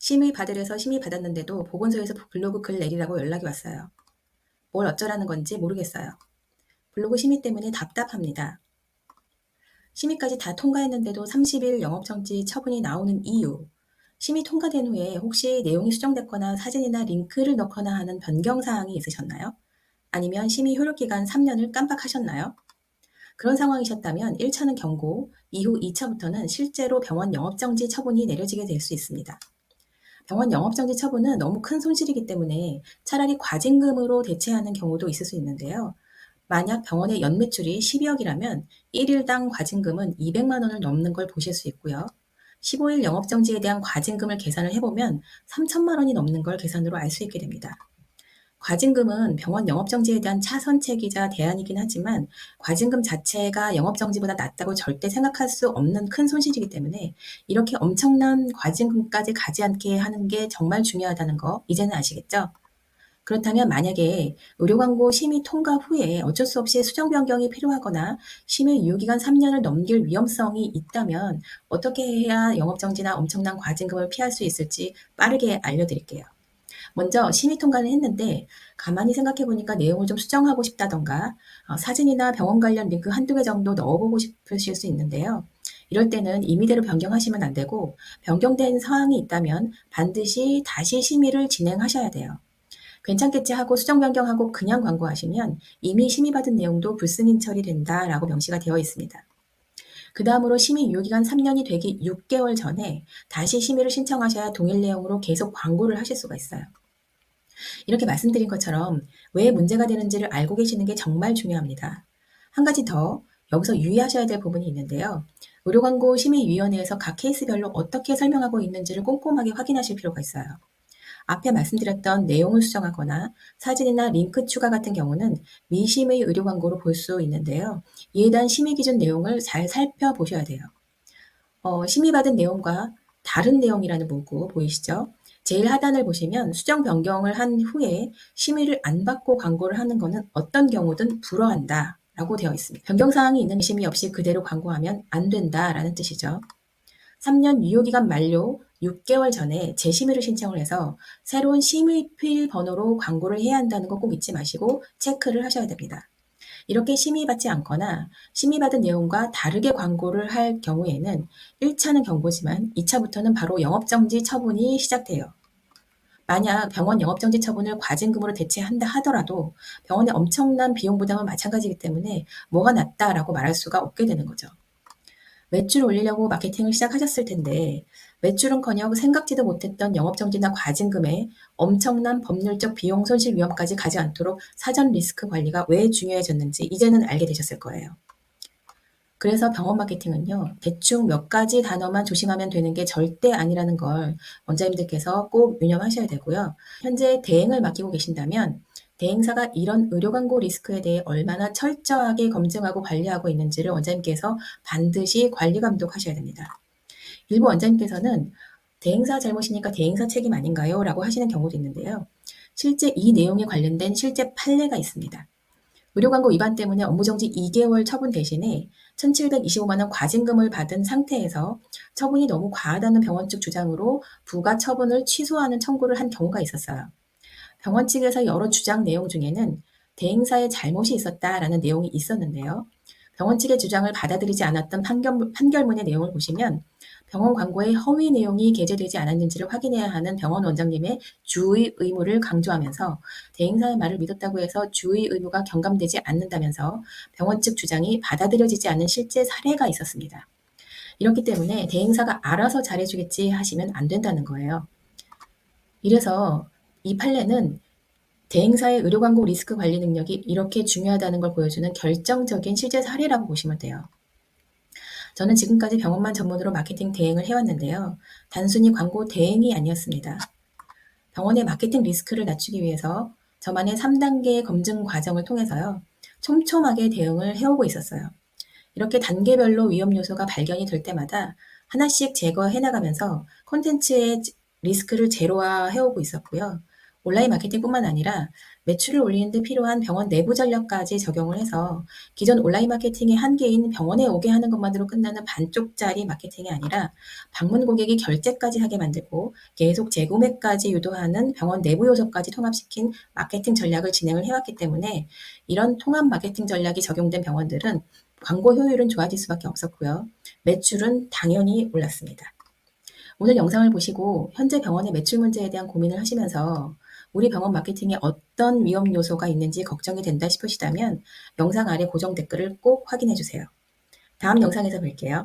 심의 받으래서 심의 받았는데도 보건소에서 블로그 글 내리라고 연락이 왔어요. 뭘 어쩌라는 건지 모르겠어요. 블로그 심의 때문에 답답합니다. 심의까지 다 통과했는데도 30일 영업정지 처분이 나오는 이유. 심의 통과된 후에 혹시 내용이 수정됐거나 사진이나 링크를 넣거나 하는 변경사항이 있으셨나요? 아니면 심의 효력기간 3년을 깜빡하셨나요? 그런 상황이셨다면 1차는 경고, 이후 2차부터는 실제로 병원 영업정지 처분이 내려지게 될 수 있습니다. 병원 영업정지 처분은 너무 큰 손실이기 때문에 차라리 과징금으로 대체하는 경우도 있을 수 있는데요. 만약 병원의 연매출이 12억이라면 1일당 과징금은 200만 원을 넘는 걸 보실 수 있고요. 15일 영업정지에 대한 과징금을 계산을 해보면 3천만 원이 넘는 걸 계산으로 알 수 있게 됩니다. 과징금은 병원 영업정지에 대한 차선책이자 대안이긴 하지만 과징금 자체가 영업정지보다 낫다고 절대 생각할 수 없는 큰 손실이기 때문에 이렇게 엄청난 과징금까지 가지 않게 하는 게 정말 중요하다는 거 이제는 아시겠죠? 그렇다면 만약에 의료광고 심의 통과 후에 어쩔 수 없이 수정 변경이 필요하거나 심의 유효기간 3년을 넘길 위험성이 있다면 어떻게 해야 영업정지나 엄청난 과징금을 피할 수 있을지 빠르게 알려드릴게요. 먼저 심의 통과는 했는데 가만히 생각해 보니까 내용을 좀 수정하고 싶다던가 사진이나 병원 관련 링크 한두 개 정도 넣어보고 싶으실 수 있는데요. 이럴 때는 임의대로 변경하시면 안 되고 변경된 사항이 있다면 반드시 다시 심의를 진행하셔야 돼요. 괜찮겠지 하고 수정 변경하고 그냥 광고하시면 이미 심의받은 내용도 불승인 처리된다라고 명시가 되어 있습니다. 그 다음으로 심의 유효기간 3년이 되기 6개월 전에 다시 심의를 신청하셔야 동일 내용으로 계속 광고를 하실 수가 있어요. 이렇게 말씀드린 것처럼 왜 문제가 되는지를 알고 계시는 게 정말 중요합니다. 한 가지 더 여기서 유의하셔야 될 부분이 있는데요. 의료광고심의위원회에서 각 케이스별로 어떻게 설명하고 있는지를 꼼꼼하게 확인하실 필요가 있어요. 앞에 말씀드렸던 내용을 수정하거나 사진이나 링크 추가 같은 경우는 미심의 의료광고로 볼 수 있는데요. 이에 대한 심의 기준 내용을 잘 살펴보셔야 돼요. 심의받은 내용과 다른 내용이라는 문구 보이시죠? 제일 하단을 보시면 수정 변경을 한 후에 심의를 안 받고 광고를 하는 것은 어떤 경우든 불허한다 라고 되어 있습니다. 변경사항이 있는 심의 없이 그대로 광고하면 안 된다라는 뜻이죠. 3년 유효기간 만료 6개월 전에 재심의를 신청을 해서 새로운 심의필 번호로 광고를 해야 한다는 거 꼭 잊지 마시고 체크를 하셔야 됩니다. 이렇게 심의받지 않거나 심의받은 내용과 다르게 광고를 할 경우에는 1차는 경고지만 2차부터는 바로 영업정지 처분이 시작돼요. 만약 병원 영업정지 처분을 과징금으로 대체한다 하더라도 병원의 엄청난 비용 부담은 마찬가지이기 때문에 뭐가 낫다라고 말할 수가 없게 되는 거죠. 매출을 올리려고 마케팅을 시작하셨을 텐데 매출은커녕 생각지도 못했던 영업정지나 과징금에 엄청난 법률적 비용 손실 위험까지 가지 않도록 사전 리스크 관리가 왜 중요해졌는지 이제는 알게 되셨을 거예요. 그래서 병원 마케팅은요, 대충 몇 가지 단어만 조심하면 되는 게 절대 아니라는 걸 원장님들께서 꼭 유념하셔야 되고요. 현재 대행을 맡기고 계신다면 대행사가 이런 의료 광고 리스크에 대해 얼마나 철저하게 검증하고 관리하고 있는지를 원장님께서 반드시 관리 감독하셔야 됩니다. 일부 원장님께서는 대행사 잘못이니까 대행사 책임 아닌가요? 라고 하시는 경우도 있는데요. 실제 이 내용에 관련된 실제 판례가 있습니다. 의료광고 위반 때문에 업무정지 2개월 처분 대신에 1,725만 원 과징금을 받은 상태에서 처분이 너무 과하다는 병원 측 주장으로 부가 처분을 취소하는 청구를 한 경우가 있었어요. 병원 측에서 여러 주장 내용 중에는 대행사의 잘못이 있었다라는 내용이 있었는데요. 병원 측의 주장을 받아들이지 않았던 판결문의 내용을 보시면 병원 광고에 허위 내용이 게재되지 않았는지를 확인해야 하는 병원 원장님의 주의 의무를 강조하면서 대행사의 말을 믿었다고 해서 주의 의무가 경감되지 않는다면서 병원 측 주장이 받아들여지지 않는 실제 사례가 있었습니다. 이렇기 때문에 대행사가 알아서 잘해주겠지 하시면 안 된다는 거예요. 이래서 이 판례는 대행사의 의료광고 리스크 관리 능력이 이렇게 중요하다는 걸 보여주는 결정적인 실제 사례라고 보시면 돼요. 저는 지금까지 병원만 전문으로 마케팅 대행을 해왔는데요. 단순히 광고 대행이 아니었습니다. 병원의 마케팅 리스크를 낮추기 위해서 저만의 3단계 검증 과정을 통해서요. 촘촘하게 대응을 해오고 있었어요. 이렇게 단계별로 위험 요소가 발견이 될 때마다 하나씩 제거해 나가면서 콘텐츠의 리스크를 제로화해오고 있었고요. 온라인 마케팅뿐만 아니라 매출을 올리는 데 필요한 병원 내부 전략까지 적용을 해서 기존 온라인 마케팅의 한계인 병원에 오게 하는 것만으로 끝나는 반쪽짜리 마케팅이 아니라 방문 고객이 결제까지 하게 만들고 계속 재구매까지 유도하는 병원 내부 요소까지 통합시킨 마케팅 전략을 진행을 해왔기 때문에 이런 통합 마케팅 전략이 적용된 병원들은 광고 효율은 좋아질 수밖에 없었고요. 매출은 당연히 올랐습니다. 오늘 영상을 보시고 현재 병원의 매출 문제에 대한 고민을 하시면서 우리 병원 마케팅에 어떤 위험 요소가 있는지 걱정이 된다 싶으시다면 영상 아래 고정 댓글을 꼭 확인해 주세요. 다음 영상에서 뵐게요.